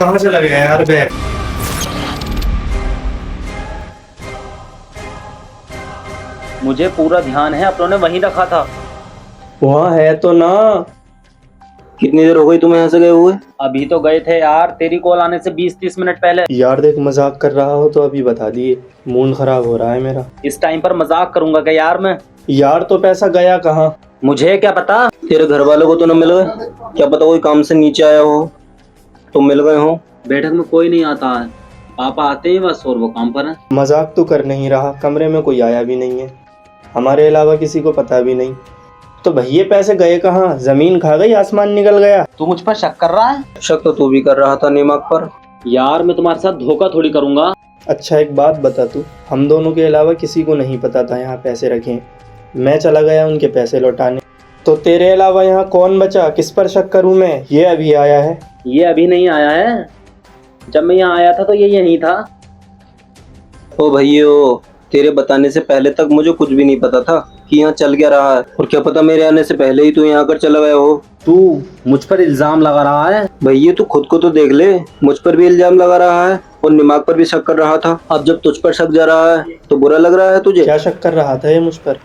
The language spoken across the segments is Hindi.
कहाँ चला गया यार बैग? मुझे पूरा ध्यान है, अपनों ने वहीं रखा था। वहाँ है तो ना। कितनी देर हो गई तुम्हें यहाँ से गए हुए? अभी तो गए थे यार, तेरी कॉल आने से 20-30 मिनट पहले। यार देख, मजाक कर रहा हो तो अभी बता दिए। मूड खराब हो रहा है मेरा। इस टाइम पर मजाक करूंगा क्या यार मैं? यार तो पैसा गया कहाँ? मुझे क्या पता। तेरे घर वालों को तो न मिल गए? क्या पता कोई काम से नीचे आया हो तो मिल गए हो। बैठक में कोई नहीं आता है, पापा आते हैं बस और वो काम पर है। मजाक तो कर नहीं रहा, कमरे में कोई आया भी नहीं है, हमारे अलावा किसी को पता भी नहीं। तो भैया पैसे गए कहाँ? जमीन खा गई, आसमान निकल गया? तू मुझ पर शक कर रहा है? शक तो तू भी कर रहा था निमाक पर। यार मैं तुम्हारे साथ धोखा थोड़ी करूंगा। अच्छा एक बात बता तू, हम दोनों के अलावा किसी को नहीं पता था यहाँ पैसे रखे हैं। मैं चला गया उनके पैसे लौटाने, तो तेरे अलावा यहाँ कौन बचा? किस पर शक करूँ मैं? ये अभी आया है। ये अभी नहीं आया है, जब मैं यहाँ आया था तो ये यहीं था। ओ भैया, तेरे बताने से पहले तक मुझे कुछ भी नहीं पता था कि यहाँ चल क्या रहा है। और क्या पता मेरे आने से पहले ही तू यहाँ कर चला गया हो। तू मुझ पर इल्जाम लगा रहा है। भैया तू खुद को तो देख ले, मुझ पर भी इल्जाम लगा रहा है और निमाक पर भी शक कर रहा था। अब जब तुझ पर शक जा रहा है तो बुरा लग रहा है तुझे? क्या शक कर रहा था ये मुझ पर?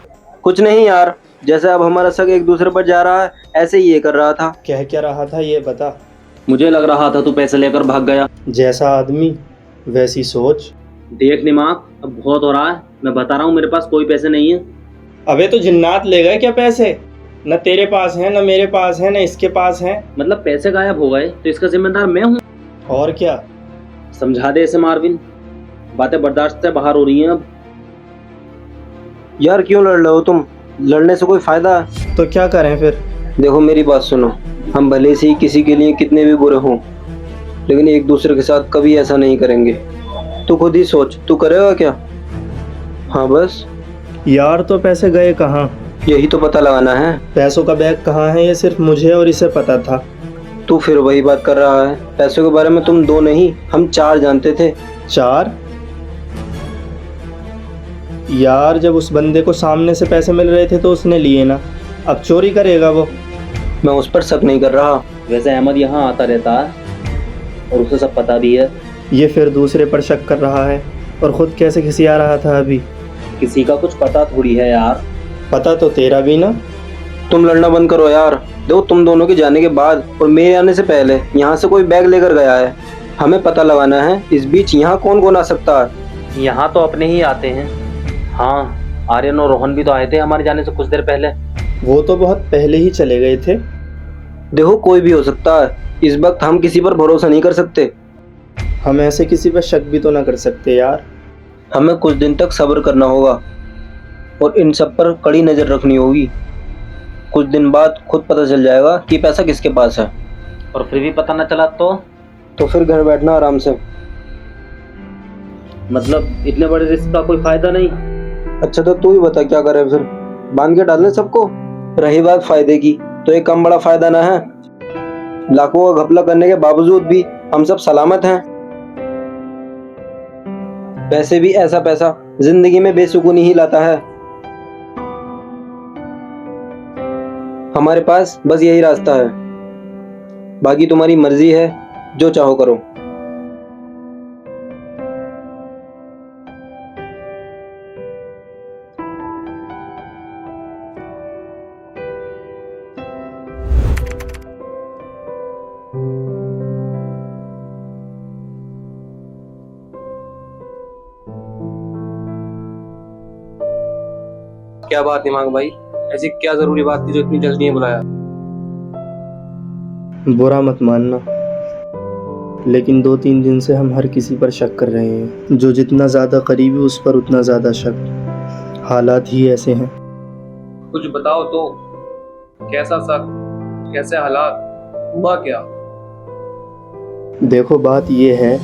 कुछ नहीं यार, जैसे अब हमारा शक एक दूसरे पर जा रहा है ऐसे ही ये कर रहा था। कह क्या रहा था ये बता। मुझे लग रहा था तू पैसे लेकर भाग गया। जैसा आदमी वैसी सोच। देख निमाक, अब बहुत हो रहा है, मैं बता रहा हूँ मेरे पास कोई पैसे नहीं है। अबे तो जिन्नात ले गए क्या पैसे? न तेरे पास है, न मेरे पास है, न इसके पास है। मतलब पैसे गायब हो गए तो इसका जिम्मेदार मैं हूँ? और क्या? समझा दे इसे मार्विन, बातें बर्दाश्त से बाहर हो रही हैं अब। यार क्यों लड़ रहे हो तुम? लड़ने से कोई फायदा है? तो क्या करें फिर? देखो मेरी बात सुनो, हम भले से ही किसी के लिए कितने भी बुरे हों, लेकिन एक दूसरे के साथ कभी ऐसा नहीं करेंगे। तू खुद ही सोच, तू करेगा क्या? हाँ बस यार तो पैसे गए कहाँ? यही तो पता लगाना है। पैसों का बैग कहाँ है ये सिर्फ मुझे और इसे पता था। तू फिर वही बात कर रहा है। पैसों के बारे में तुम दो नहीं, हम चार जानते थे। 4? यार जब उस बंदे को सामने से पैसे मिल रहे थे तो उसने लिए ना, अब चोरी करेगा वो? मैं उस पर शक नहीं कर रहा। वैसे अहमद यहाँ आता रहता है और उसे सब पता भी है। ये फिर दूसरे पर शक कर रहा है और खुद कैसे खिसिया रहा था अभी। किसी का कुछ पता थोड़ी है यार। पता तो तेरा भी ना। तुम लड़ना बंद करो यार। देखो तुम दोनों के जाने के बाद और मेरे आने से पहले यहाँ से कोई बैग लेकर गया है, हमें पता लगाना है। इस बीच यहाँ कौन कौन आ सकता है? यहाँ तो अपने ही आते हैं। हाँ, आर्यन और रोहन भी तो आए थे हमारे जाने से कुछ देर पहले। वो तो बहुत पहले ही चले गए थे। देखो कोई भी हो सकता है, इस वक्त हम किसी पर भरोसा नहीं कर सकते। हम ऐसे किसी पर शक भी तो ना कर सकते यार। हमें कुछ दिन तक सब्र करना होगा और इन सब पर कड़ी नजर रखनी होगी। कुछ दिन बाद खुद पता चल जाएगा कि पैसा किसके पास है। और फिर भी पता न चला तो फिर घर बैठना आराम से। मतलब इतने बड़े रिस्क का कोई फायदा नहीं। अच्छा तो तू ही बता क्या करें फिर? बांध के डालने सबको? रही बात फायदे की, तो एक कम बड़ा फायदा ना है। लाखों का घपला करने के बावजूद भी हम सब सलामत हैं। वैसे भी ऐसा पैसा जिंदगी में बेसुकूनी ही लाता है। हमारे पास बस यही रास्ता है, बाकी तुम्हारी मर्जी है, जो चाहो करो। क्या बात दिमाग भाई, ऐसी क्या जरूरी बात थी जो इतनी जल्दी नहीं बुलाया? बुरा मत मानना, लेकिन 2-3 दिन से हम हर किसी पर शक कर रहे हैं। जो जितना ज़्यादा करीबी उस पर उतना ज़्यादा शक। हालात ही ऐसे हैं। कुछ बताओ तो, कैसा शक, कैसे हालात, हुआ क्या? देखो बात ये है,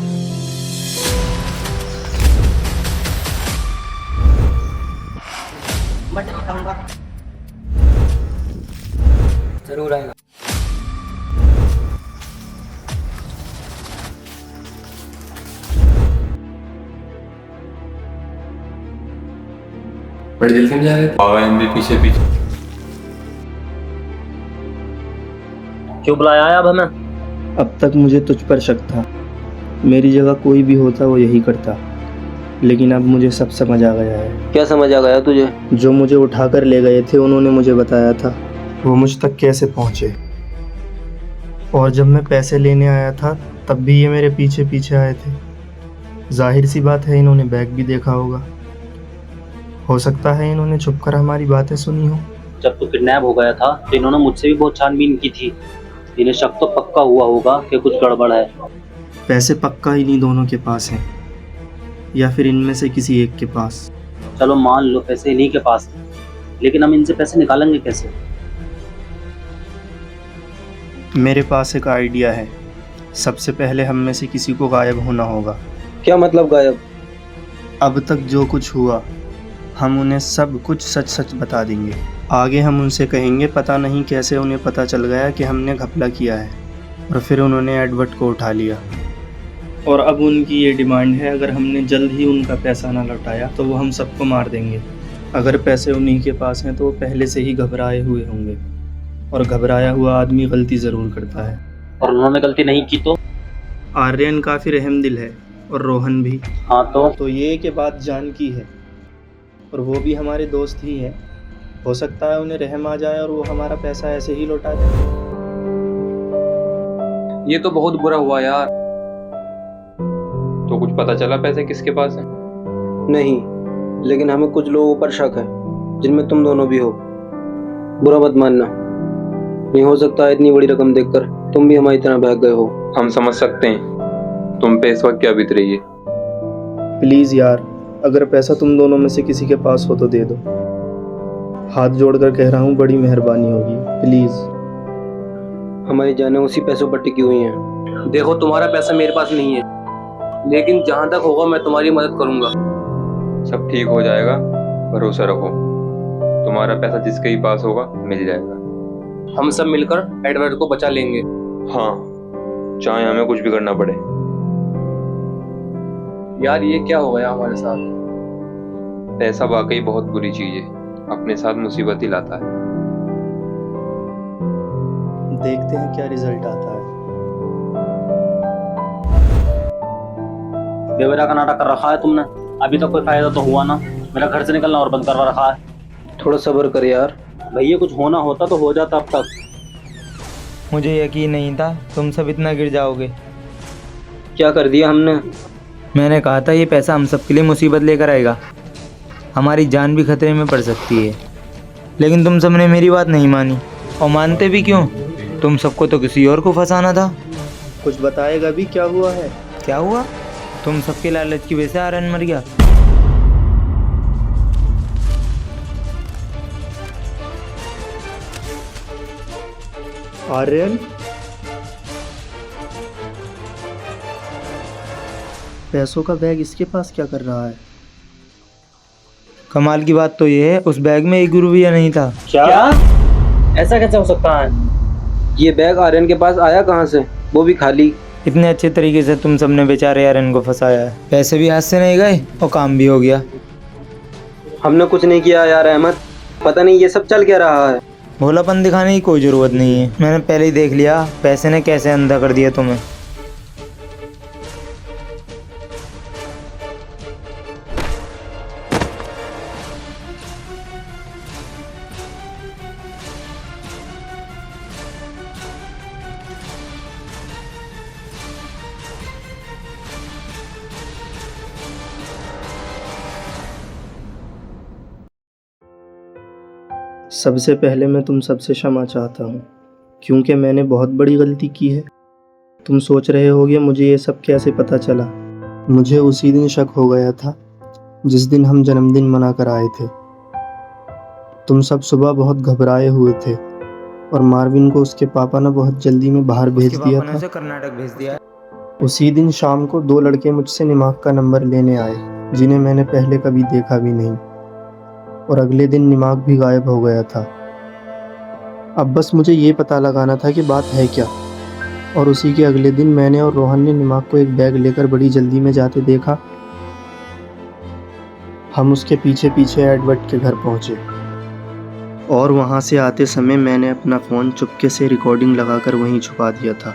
जरूर आएगा। बड़ी जल्दी में जा रहे थे? भी पीछे पीछे। क्यों बुलाया है अब हमें? अब तक मुझे तुझ पर शक था, मेरी जगह कोई भी होता वो यही करता, लेकिन अब मुझे सब समझ आ गया है। क्या समझ आ गया तुझे? जो मुझे उठाकर ले गए थे उन्होंने मुझे बताया था वो मुझ तक कैसे पहुँचे, और जब मैं पैसे लेने आया था तब भी ये मेरे पीछे पीछे आए थे। जाहिर सी बात है इन्होंने बैग भी देखा होगा, हो सकता है इन्होंने छुपकर हमारी बातें सुनी हो। जब तू किडनैप हो गया था तो इन्होंने मुझसे भी बहुत छानबीन की थी। इन्हें शक तो पक्का हुआ होगा कि कुछ गड़बड़ है। पैसे पक्का इन्हीं दोनों के पास हैं, या फिर इनमें से किसी एक के पास। चलो मान लो पैसे इन्हीं के पास हैं, लेकिन हम इनसे पैसे निकालेंगे कैसे? मेरे पास एक आइडिया है। सबसे पहले हम में से किसी को गायब होना होगा। क्या मतलब गायब? अब तक जो कुछ हुआ हम उन्हें सब कुछ सच सच बता देंगे। आगे हम उनसे कहेंगे पता नहीं कैसे उन्हें पता चल गया कि हमने घपला किया है, और फिर उन्होंने एडवर्ड को उठा लिया। और अब उनकी ये डिमांड है, अगर हमने जल्द ही उनका पैसा ना लौटाया तो वो हम सबको मार देंगे। अगर पैसे उन्हीं के पास हैं तो वो पहले से ही घबराए हुए होंगे, और घबराया हुआ आदमी गलती ज़रूर करता है। और उन्होंने गलती नहीं की तो? आर्यन काफ़ी रहम दिल है, और रोहन भी। हाँ तो ये कि बात जान की है, और वो भी हमारे दोस्त ही हैं। हो सकता है उन्हें रहम आ जाए और वो हमारा पैसा ऐसे ही लौटा दें। ये तो बहुत बुरा हुआ यार। तो कुछ पता चला पैसे किसके पास है? नहीं, लेकिन हमें कुछ लोगों पर शक है, जिनमें तुम दोनों भी हो। बुरा मत मानना, नहीं हो सकता है इतनी बड़ी रकम देखकर तुम भी हमारी तरह भाग गए हो। हम समझ सकते हैं तुम पे इस वक्त क्या बीत रही है। प्लीज़ यार, अगर पैसा तुम दोनों में से किसी के पास हो तो दे दो। हाथ जोड़कर कह रहा हूँ, बड़ी मेहरबानी होगी, प्लीज़। हमारी जानें उसी पैसों पर टिकी हुई हैं। देखो तुम्हारा पैसा मेरे पास नहीं है, लेकिन जहाँ तक होगा मैं तुम्हारी मदद करूंगा। सब ठीक हो जाएगा, भरोसा रखो। तुम्हारा पैसा जिसके ही पास होगा मिल जाएगा। हम सब मिलकर एडवर्ड को बचा लेंगे। हाँ, चाहे हमें कुछ भी करना पड़े। यार ये क्या हो गया हमारे साथ? पैसा वाकई बहुत बुरी चीज है, अपने साथ मुसीबत ही लाता है। देखते हैं क्या रिजल्ट आता है। बेवजह का नाटक कर रखा है तुमने, अभी तक कोई फायदा तो हुआ ना। मेरा घर से निकलना और बंद करवा रखा है। थोड़ा सब्र कर यार। भैया कुछ होना होता तो हो जाता अब तक। मुझे यकीन नहीं था तुम सब इतना गिर जाओगे। क्या कर दिया हमने? मैंने कहा था ये पैसा हम सब के लिए मुसीबत लेकर आएगा, हमारी जान भी खतरे में पड़ सकती है, लेकिन तुम सब ने मेरी बात नहीं मानी। और मानते भी क्यों? तुम सबको तो किसी और को फंसाना था। कुछ बताएगा भी क्या हुआ है? क्या हुआ? तुम सबके लालच की वजह से आर्यन मर गया। आर्यन? पैसों का बैग इसके पास क्या कर रहा है? कमाल की बात तो ये है, उस बैग में एक रुपया नहीं था। क्या? ऐसा कैसे हो सकता है? ये बैग आर्यन के पास आया कहाँ से, वो भी खाली? इतने अच्छे तरीके से तुम सबने बेचारे आर्यन को फंसाया है। पैसे भी हाथ से नहीं गए और काम भी हो गया। हमने कुछ नहीं किया यार अहमद, पता नहीं ये सब चल क्या रहा है। भोलापन दिखाने की कोई ज़रूरत नहीं है, मैंने पहले ही देख लिया पैसे ने कैसे अंधा कर दिया तुम्हें। सबसे पहले मैं तुम सबसे क्षमा चाहता हूँ, क्योंकि मैंने बहुत बड़ी गलती की है। तुम सोच रहे होगे मुझे ये सब कैसे पता चला। मुझे उसी दिन शक हो गया था जिस दिन हम जन्मदिन मना कर आए थे। तुम सब सुबह बहुत घबराए हुए थे, और मार्विन को उसके पापा ने बहुत जल्दी में बाहर भेज दिया था। कर्नाटक भेज दिया। उसी दिन शाम को 2 लड़के मुझसे निमाक का नंबर लेने आए, जिन्हें मैंने पहले कभी देखा भी नहीं, और अगले दिन निमाक भी गायब हो गया था। अब बस मुझे ये पता लगाना था कि बात है क्या। और उसी के अगले दिन मैंने और रोहन ने निमाक को एक बैग लेकर बड़ी जल्दी में जाते देखा। हम उसके पीछे पीछे एडवर्ड के घर पहुंचे, और वहां से आते समय मैंने अपना फ़ोन चुपके से रिकॉर्डिंग लगाकर वहीं छुपा दिया था।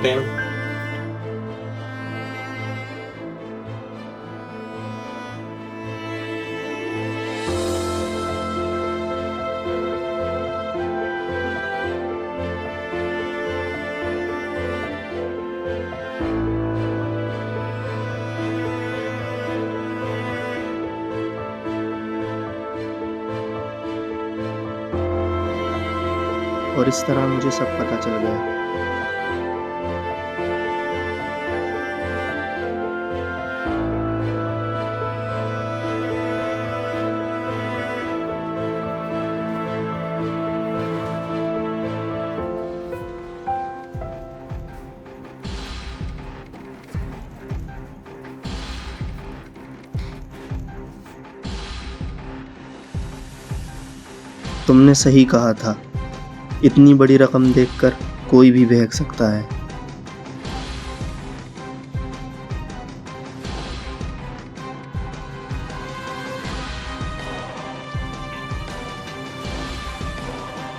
सकते हैं? और इस तरह मुझे सब पता चल गया। तुमने सही कहा था, इतनी बड़ी रकम देखकर कोई भी बहक सकता है।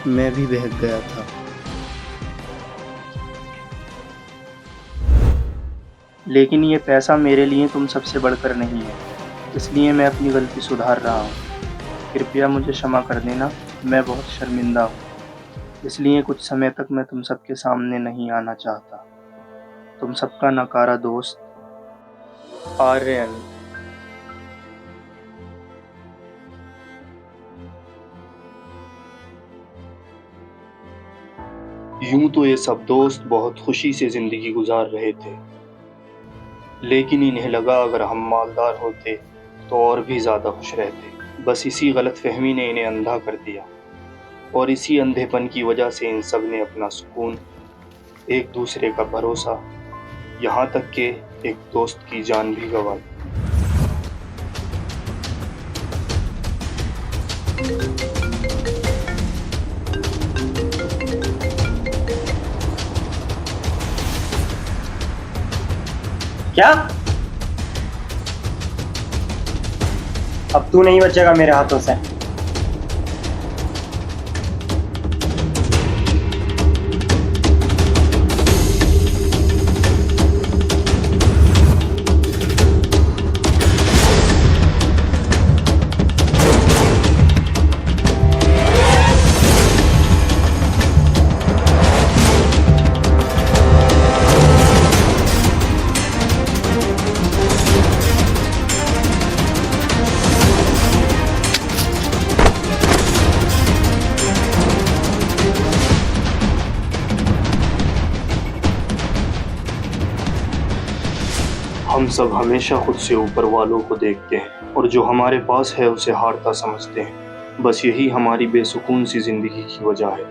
मैं भी बहक गया था। लेकिन ये पैसा मेरे लिए तुम सबसे बढ़कर नहीं है, इसलिए मैं अपनी गलती सुधार रहा हूँ। कृपया मुझे क्षमा कर देना, मैं बहुत शर्मिंदा हूँ। इसलिए कुछ समय तक मैं तुम सबके सामने नहीं आना चाहता। तुम सबका नकारा दोस्त, आर्यन। यूं तो ये सब दोस्त बहुत खुशी से जिंदगी गुजार रहे थे, लेकिन इन्हें लगा अगर हम मालदार होते तो और भी ज़्यादा खुश रहते। बस इसी गलतफहमी ने इन्हें अंधा कर दिया, और इसी अंधेपन की वजह से इन सब ने अपना सुकून, एक दूसरे का भरोसा, यहाँ तक कि एक दोस्त की जान भी गंवा दी। क्या? अब तू नहीं बचेगा मेरे हाथों से। हम सब हमेशा खुद से ऊपर वालों को देखते हैं और जो हमारे पास है उसे हारता समझते हैं। बस यही हमारी बेसुकून सी जिंदगी की वजह है।